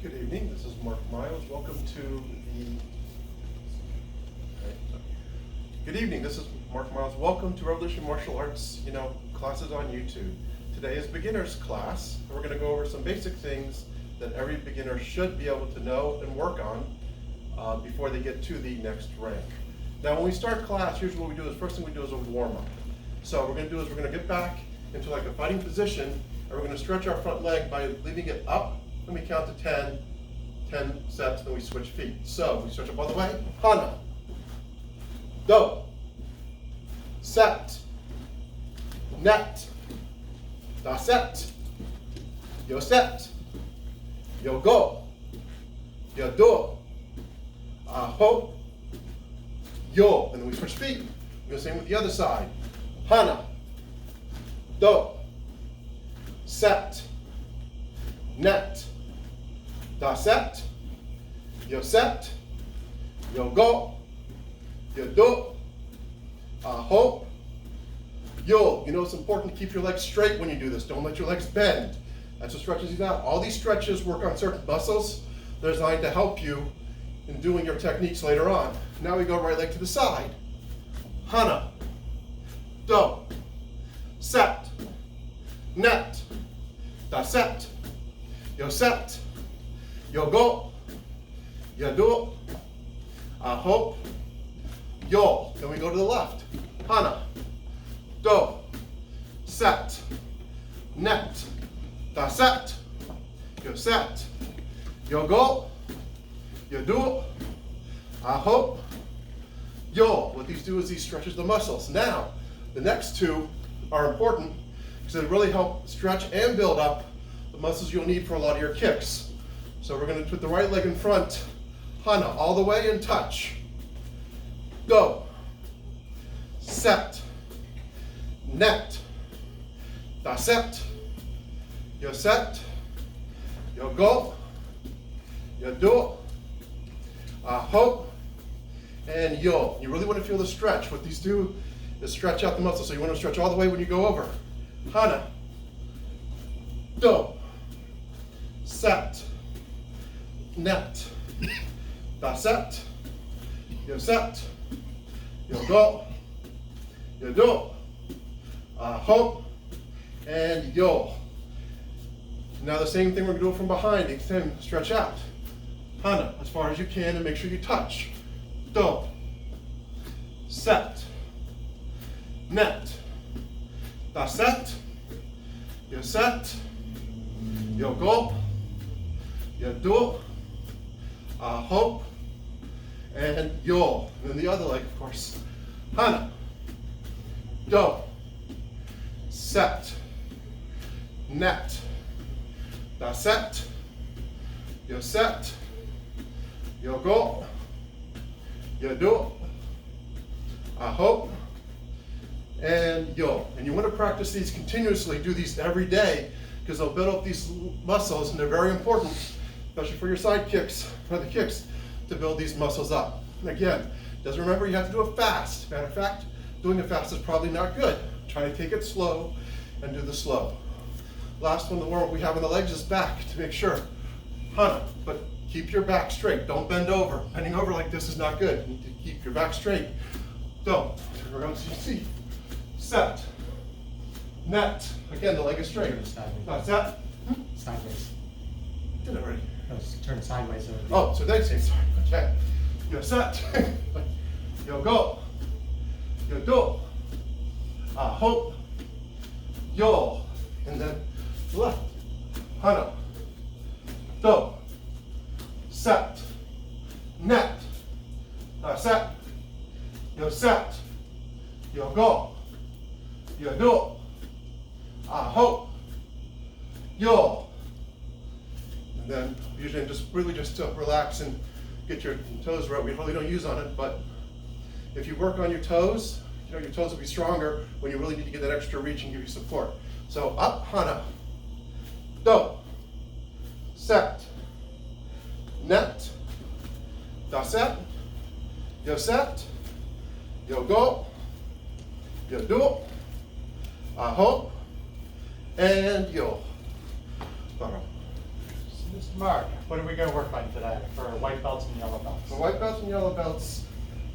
Good evening, this is Mark Miles. Welcome to the... Good evening, this is Mark Miles. Welcome to Revolution Martial Arts, classes on YouTube. Today is beginner's class, and we're going to go over some basic things that every beginner should be able to know and work on before they get to the next rank. Now when we start class, usually what we do is, first thing we do is a warm-up. So what we're going to do is we're going to get back into like a fighting position, and we're going to stretch our front leg by leaving it up. When we count to 10 sets, then we switch feet. So we stretch up all the way. Hana. Do. Set. Net. Da set. Yo set. Yo go. Yo do. Ho. Yo. And then we switch feet. We do the same with the other side. Hana. Do. Set. Net. Da set, yo go, yo do, ho, yo. It's important to keep your legs straight when you do this. Don't let your legs bend. That's what stretches you out. All these stretches work on certain muscles. They're designed to help you in doing your techniques later on. Now we go right leg to the side. Hana, do, set, net, da set, yo go, yo do, ho, yo. Then we go to the left. Hana, do, set, net, da set, yo go, yo do, ho, yo. What these do is these stretches the muscles. Now, the next two are important because they really help stretch and build up the muscles you'll need for a lot of your kicks. So we're going to put the right leg in front, Hana, all the way and touch. Do, set, net, da set, yo go, yo do, ho, and yo. You really want to feel the stretch. What these do is stretch out the muscle. So you want to stretch all the way when you go over. Hana, do, set, net, da set, yo go, yo do, ho, and yo. Now the same thing we're going to do from behind. Extend, stretch out. Hana, as far as you can, and make sure you touch. Do, set, net, da set, yo go, yo do, ho, and yo. And then the other leg, of course. Hana, do, set, net, da set, yo go, yo do, ho, and yo. And you want to practice these continuously. Do these every day because they'll build up these muscles, and they're very important, especially for your side kicks, or the kicks, to build these muscles up. And again, just remember you have to do it fast. Matter of fact, doing it fast is probably not good. Try to take it slow and do the slow. Last one, the warm-up we have on the legs is back to make sure. Hana, but keep your back straight. Don't bend over. Bending over like this is not good. You need to keep your back straight. Don't. Turn around so you see. Set. Net. Again, the leg is straight. That's that. Sideways. Did it already. No, turn sideways. Oh, so that's it. Sorry. Okay. Yo set. Yo go. Yo do. Ho. Yo. And then left. Hana. Do. Set. Net. Set. Yo go. Yo do. Ho. Yo. And then usually just really just to relax and get your toes right. We really don't use on it, but if you work on your toes, your toes will be stronger when you really need to get that extra reach and give you support. So up, Hana, do, set, net, da set, yo go, yo do, ho, and yo. Mr. Mark, what are we going to work on today for white belts and yellow belts? For white belts and yellow belts,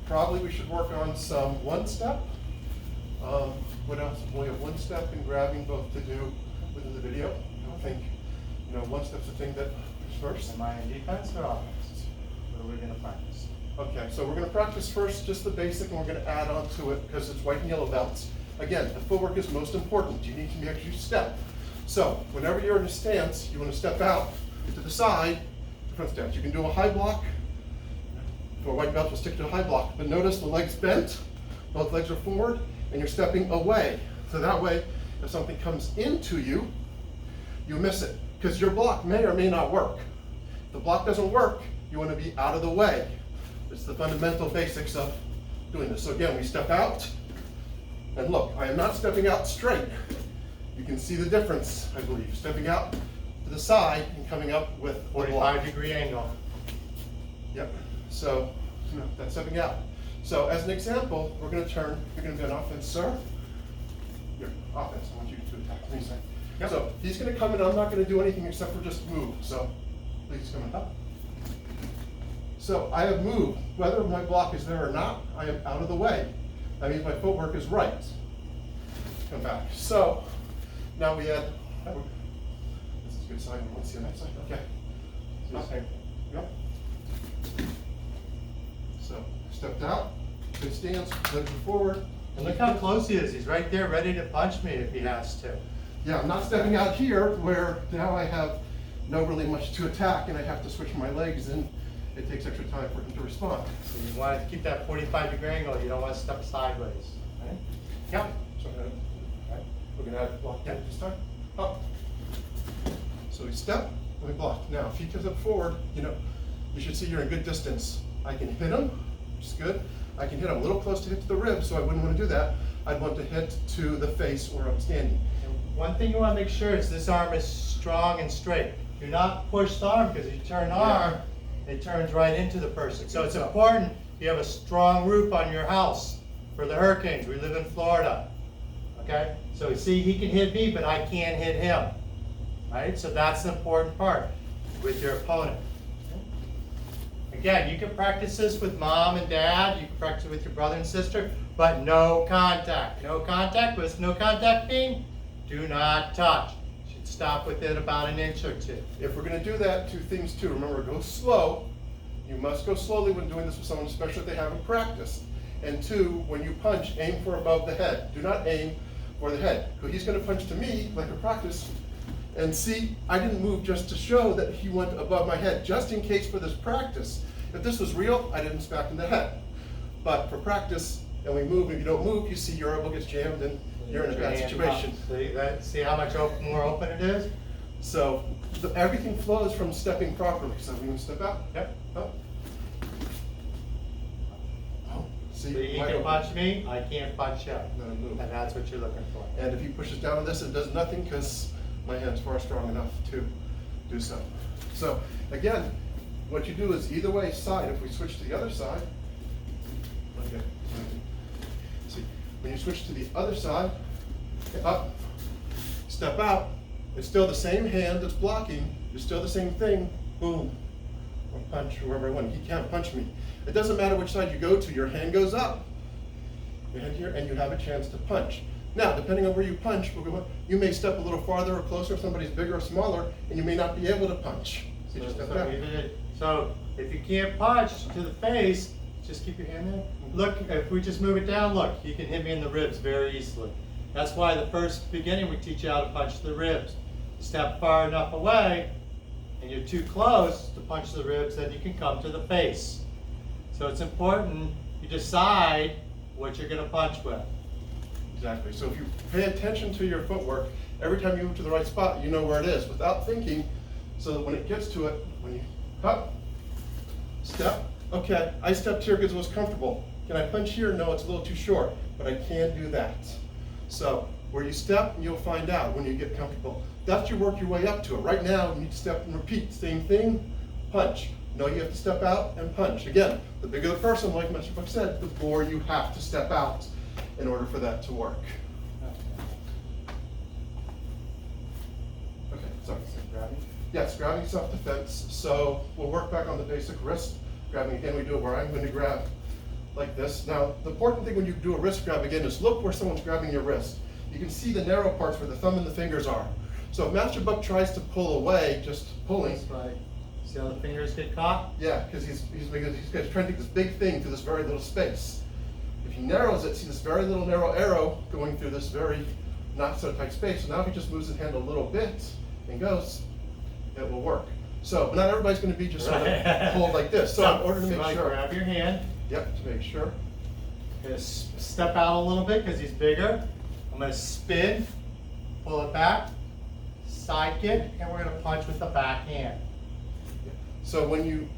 probably we should work on some one step. What else? We have one step and grabbing both to do within the video. I think, one step's the thing that is first. Am I in defense or offense? What are we going to practice? Okay, so we're going to practice first just the basic, and we're going to add on to it because it's white and yellow belts. Again, the footwork is most important. You need to make sure you step. So whenever you're in a stance, you want to step out to the side, different stance. You can do a high block. For a white belt, we'll stick to a high block. But notice the legs bent, both legs are forward, and you're stepping away. So that way, if something comes into you, you miss it. Because your block may or may not work. If the block doesn't work, you want to be out of the way. It's the fundamental basics of doing this. So again, we step out, and look, I am not stepping out straight. You can see the difference, I believe. Stepping out to the side and coming up with a block. 45-degree angle. Yep. So that's stepping out. So as an example, we're going to turn. You're going to be an offense, sir. Your offense. I want you to attack me, sir. Yep. So he's going to come in. I'm not going to do anything except for just move. So please come up. So I have moved. Whether my block is there or not, I am out of the way. That means my footwork is right. Come back. So now we add. This is a good side. Let's see the next side. Okay. Yep. So stepped out. Good stance. Legs are forward. And look how close he is. He's right there ready to punch me if he has to. Yeah, I'm not stepping out here where now I have no really much to attack and I have to switch my legs and it takes extra time for him to respond. So you want to keep that 45-degree angle. You don't want to step sideways. Right? Yep. So we're going to add block down this time. Up. So we step and we block. Now, if he comes up forward, you should see you're in good distance. I can hit him, which is good. I can hit him a little close to hit to the ribs, so I wouldn't want to do that. I'd want to hit to the face where I'm standing. And one thing you want to make sure is this arm is strong and straight. Do not push the arm because you turn the arm, it turns right into the person. So it's important you have a strong roof on your house for the hurricanes. We live in Florida. Okay? So see, he can hit me, but I can't hit him. Right? So that's the important part with your opponent. Again, you can practice this with mom and dad, you can practice it with your brother and sister, but no contact. No contact. What's no contact mean? Do not touch. You should stop within about an inch or two. If we're going to do that, two things too. Remember, go slow. You must go slowly when doing this with someone, especially if they haven't practiced. And two, when you punch, aim for above the head. Do not aim for the head. Because he's going to punch to me like a practice. And see, I didn't move just to show that he went above my head, just in case for this practice. If this was real, I didn't smack in the head. But for practice, and we move, if you don't move, you see your elbow gets jammed and you're in a bad situation. See how much more open it is? So everything flows from stepping properly. So we can step out. Yep. Up. Oh, see, So he wide can open. punch me, I can't punch him. No, move. And that's what you're looking for. And if he pushes down on this, it does nothing because my hand's far strong enough to do so. So again, what you do is either way side. If we switch to the other side, okay. See, when you switch to the other side, up, step out, it's still the same hand that's blocking, it's still the same thing, boom, or punch, wherever I want. He can't punch me. It doesn't matter which side you go to, your hand goes up. Your hand here, and you have a chance to punch. Now, depending on where you punch, you may step a little farther or closer if somebody's bigger or smaller, and you may not be able to punch. You just step back. So if you can't punch to the face, just keep your hand there. Look, if we just move it down, look, you can hit me in the ribs very easily. That's why the first beginning we teach you how to punch the ribs. Step far enough away, and you're too close to punch the ribs, then you can come to the face. So it's important you decide what you're going to punch with. Exactly. So if you pay attention to your footwork, every time you move to the right spot, you know where it is without thinking, so that when it gets to it, when you up, step, okay, I stepped here because it was comfortable. Can I punch here? No, it's a little too short, but I can do that. So where you step, you'll find out when you get comfortable. That's you work your way up to it. Right now, you need to step and repeat. Same thing, punch. No, you have to step out and punch. Again, the bigger the person, like Mr. Buck said, the more you have to step out in order for that to work. Okay, sorry. Yes, grabbing self-defense. So we'll work back on the basic wrist grabbing. Again, we do it where I'm going to grab like this. Now, the important thing when you do a wrist grab again is look where someone's grabbing your wrist. You can see the narrow parts where the thumb and the fingers are. So if Master Buck tries to pull away, just pulling. That's right. See how the fingers get caught? Yeah, because he's trying to take this big thing through this very little space. If he narrows it, see this very little narrow arrow going through this very not so tight space. So now if he just moves his hand a little bit and goes, it will work. So, but not everybody's going to be just sort of pulled like this. So in order to make sure. Grab your hand. Yep, to make sure. Gonna step out a little bit because he's bigger. I'm gonna spin, pull it back, side kick, and we're gonna punch with the back hand. So when you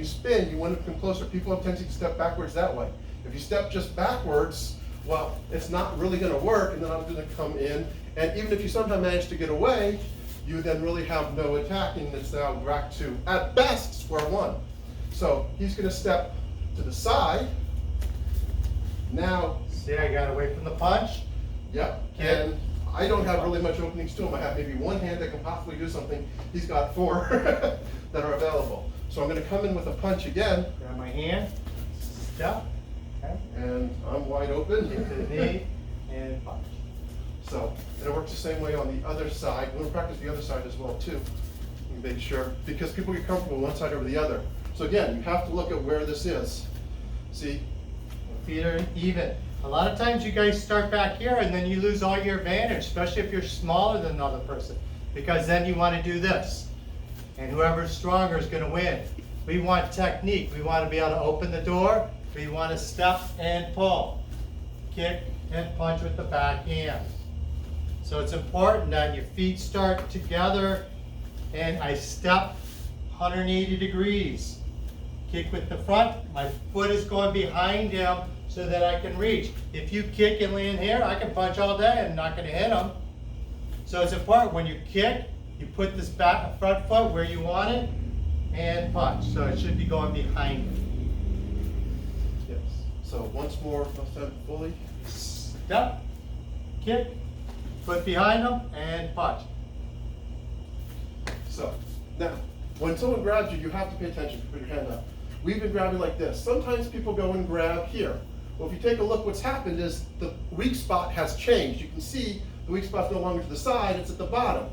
spin, you want to come closer. People have tendency to step backwards that way. If you step just backwards, well, it's not really going to work, and then I'm going to come in. And even if you somehow manage to get away, you then really have no attacking. It's now back to, at best, square one. So he's going to step to the side. Now, see, I got away from the punch. Yep, Okay. and I don't have really much openings to him. I have maybe one hand that can possibly do something. He's got four that are available. So I'm going to come in with a punch again. Grab my hand, step, okay, And I'm wide open. to the knee, and punch. So, and it works the same way on the other side. We're going to practice the other side as well too. And make sure, because people get comfortable one side over the other. So again, you have to look at where this is. See? Feet are even. A lot of times you guys start back here and then you lose all your advantage, especially if you're smaller than another person, because then you want to do this. And whoever's stronger is going to win. We want technique. We want to be able to open the door. We want to step and pull. Kick and punch with the back hand. So it's important that your feet start together and I step 180 degrees. Kick with the front. My foot is going behind him so that I can reach. If you kick and land here, I can punch all day and I'm not going to hit him. So it's important when you kick, you put this back front foot where you want it and punch. So it should be going behind you. Yes. So once more, let's have fully. Step, kick, foot behind him and punch. So, now, when someone grabs you, you have to pay attention. Put your hand up. We've been grabbing like this. Sometimes people go and grab here. Well, if you take a look, what's happened is the weak spot has changed. You can see the weak spot's no longer to the side, it's at the bottom.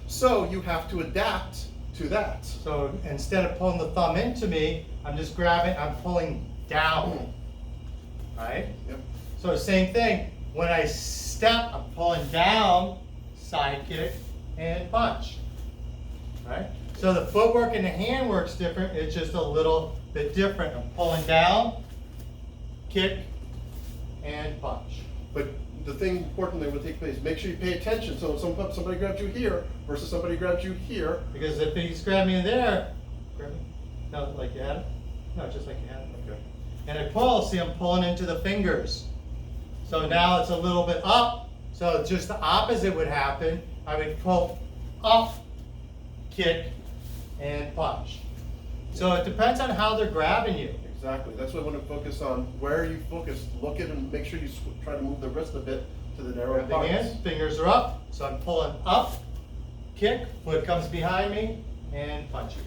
So you have to adapt to that. So instead of pulling the thumb into me, I'm just grabbing, I'm pulling down. Right? Yep. So same thing, when I step, I'm pulling down, side kick, and punch. Right? So the footwork and the handwork's different, it's just a little bit different. I'm pulling down, kick, and punch. But the thing importantly will take place, make sure you pay attention. So if somebody grabs you here versus somebody grabs you here. Because if he's grabbing me there, grab me, no, like you had it? No, just like you had it. Okay. And I pull, see I'm pulling into the fingers. So now it's a little bit up, so just the opposite would happen. I would pull up, kick, and punch. So it depends on how they're grabbing you. Exactly. That's what I want to focus on. Where you focus, look at and make sure you try to move the wrist a bit to the narrow Grab the parts. hand, fingers are up, so I'm pulling up, kick, foot comes behind me, and punch you.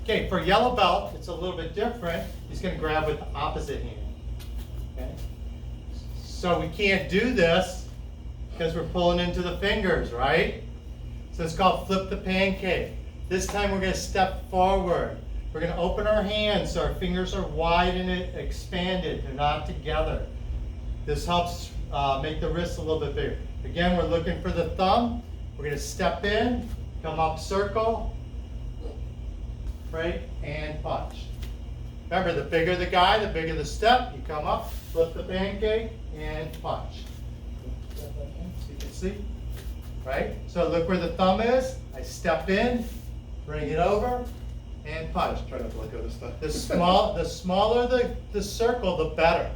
Okay, for yellow belt, it's a little bit different. He's going to grab with the opposite hand. Okay? So we can't do this because we're pulling into the fingers, right? So it's called flip the pancake. This time we're going to step forward. We're going to open our hands so our fingers are wide and expanded. They're not together. This helps make the wrists a little bit bigger. Again, we're looking for the thumb. We're going to step in, come up circle, right, and punch. Remember, the bigger the guy, the bigger the step. You come up, flip the pancake, and punch. So you can see, right? So look where the thumb is. I step in, bring it over, and punch. Try not to let go of this stuff. The smaller the circle, the better.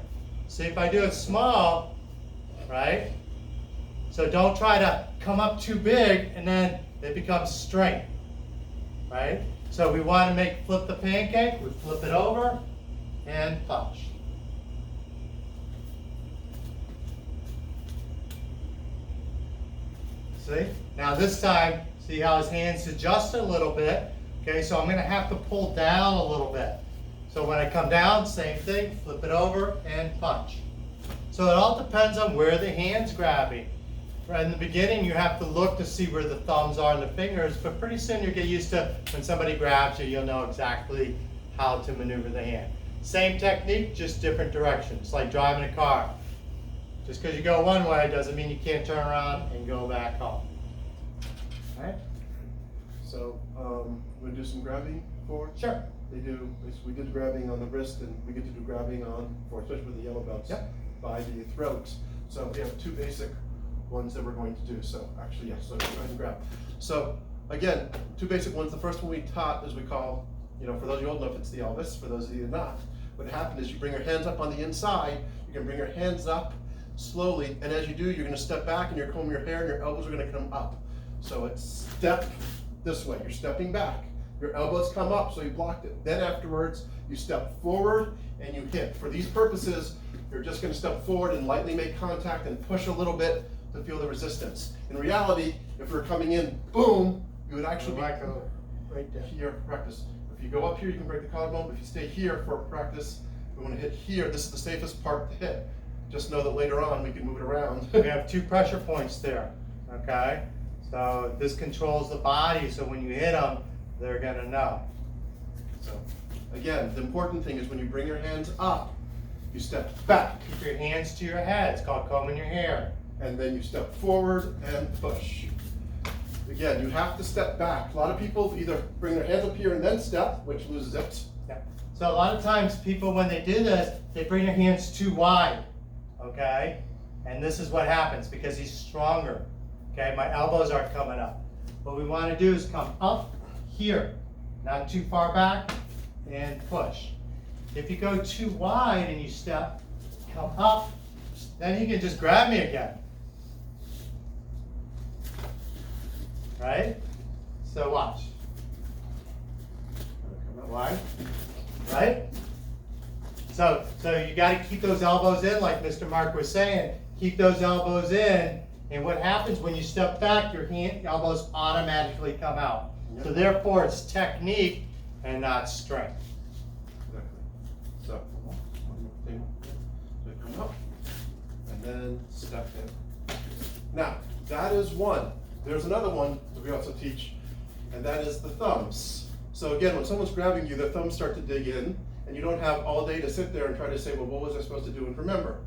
See, if I do it small, right? So don't try to come up too big and then it becomes straight, right? So we want to flip the pancake, we flip it over and punch. See? Now this time, See how his hands adjust a little bit? Okay, so I'm gonna have to pull down a little bit. So when I come down, same thing, flip it over and punch. So it all depends on where the hand's grabbing. Right in the beginning, you have to look to see where the thumbs are and the fingers, but pretty soon you'll get used to when somebody grabs you, you'll know exactly how to maneuver the hand. Same technique, just different directions, like driving a car. Just because you go one way doesn't mean you can't turn around and go back home. All right? So, we'll do some grabbing for? Sure. We did grabbing on the wrist, and we get to do grabbing especially with the yellow belts, Yep. by the throat. So we have two basic ones that we're going to do. So actually, yes, so go ahead and grab. So again, two basic ones. The first one we taught is we call, for those of you old enough, it's the Elvis. For those of you not, what happened is you bring your hands up on the inside. You can bring your hands up slowly, and as you do, you're going to step back and you're combing your hair, and your elbows are going to come up. So it's step this way. You're stepping back. Your elbows come up, so you blocked it. Then afterwards, you step forward and you hit. For these purposes, you're just going to step forward and lightly make contact and push a little bit to feel the resistance. In reality, if we're coming in, boom, you would actually be right there. here for practice. If you go up here, you can break the collarbone. If you stay here for practice, we want to hit here. This is the safest part to hit. Just know that later on, we can move it around. We have 2 pressure points there, okay? So this controls the body, so when you hit them, they're gonna know. So again, the important thing is when you bring your hands up, you step back. Keep your hands to your head. It's called combing your hair. And then you step forward and push. Again, you have to step back. A lot of people either bring their hands up here and then step, which loses it. Yeah. So a lot of times people, when they do this, they bring their hands too wide, okay? And this is what happens because he's stronger, okay? My elbows aren't coming up. What we want to do is come up here, not too far back, and push. If you go too wide and you step, come up, then he can just grab me again. Right? So watch. Wide, right? So you got to keep those elbows in, like Mr. Mark was saying. Keep those elbows in, and what happens when you step back, your elbows automatically come out. Yep. So therefore, it's technique and not strength. Exactly. So, one more thing. So come up, and then step in. Now, that is one. There's another one that we also teach, and that is the thumbs. So again, when someone's grabbing you, the thumbs start to dig in, and you don't have all day to sit there and try to say, well, what was I supposed to do and remember?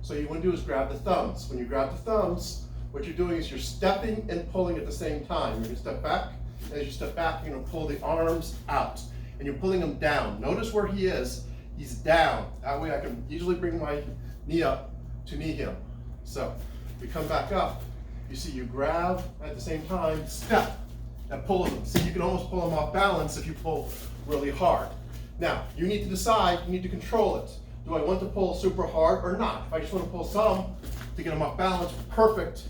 So you want to do is grab the thumbs. When you grab the thumbs, what you're doing is you're stepping and pulling at the same time. You're going to step back, and as you step back, you're going to pull the arms out, and you're pulling them down. Notice where he is. He's down. That way I can easily bring my knee up to knee him. So we come back up. You see, you grab at the same time, step, and pull them. See, you can almost pull them off balance if you pull really hard. Now, you need to decide, you need to control it. Do I want to pull super hard or not? If I just want to pull some to get them off balance, perfect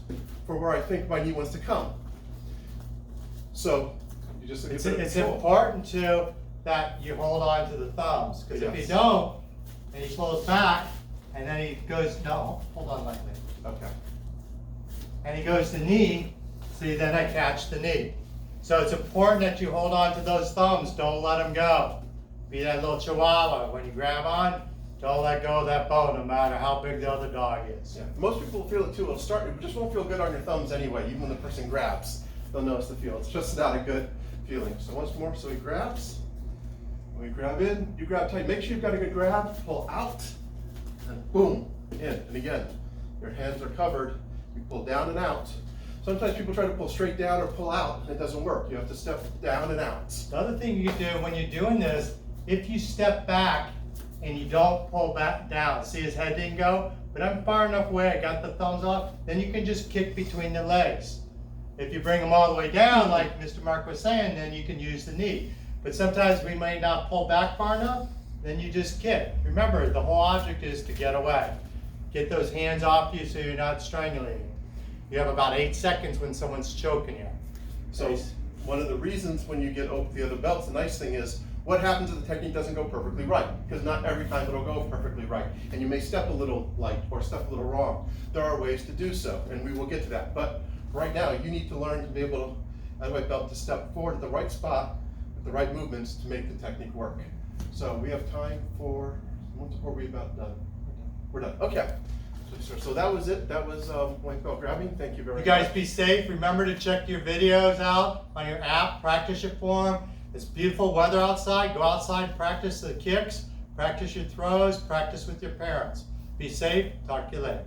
for where I think my knee wants to come. So, you just It's important too that you hold on to the thumbs, because if you don't, and he pulls back, and then he goes, no, hold on lightly. Okay. And he goes to knee, see, then I catch the knee. So it's important that you hold on to those thumbs, don't let them go. Be that little chihuahua, when you grab on, don't let go of that bone, no matter how big the other dog is. Yeah. Most people will feel it too. It just won't feel good on your thumbs anyway, even when the person grabs. They'll notice the feel. It's just not a good feeling. So once more, so he grabs. When we grab in, you grab tight. Make sure you've got a good grab, pull out, and boom, in. And again, your hands are covered. You pull down and out. Sometimes people try to pull straight down or pull out, and it doesn't work. You have to step down and out. The other thing you can do when you're doing this, if you step back and you don't pull back down, see his head didn't go, but I'm far enough away, I got the thumbs off, then you can just kick between the legs. If you bring them all the way down, like Mr. Mark was saying, then you can use the knee. But sometimes we may not pull back far enough, then you just kick. Remember, the whole object is to get away. Get those hands off you so you're not strangulating. You have about 8 seconds when someone's choking you. So one of the reasons when you get the other belts, the nice thing is, what happens if the technique doesn't go perfectly right? Because not every time it'll go perfectly right. And you may step a little light or step a little wrong. There are ways to do so, and we will get to that. But right now, you need to learn to be able as a white belt to step forward at the right spot with the right movements to make the technique work. So we have time for, or are we about done? We're done. Okay. So that was it. That was white belt grabbing. Thank you very much. You guys be safe. Remember to check your videos out on your app. Practice your form. It's beautiful weather outside. Go outside, practice the kicks, practice your throws, practice with your parents. Be safe. Talk to you later.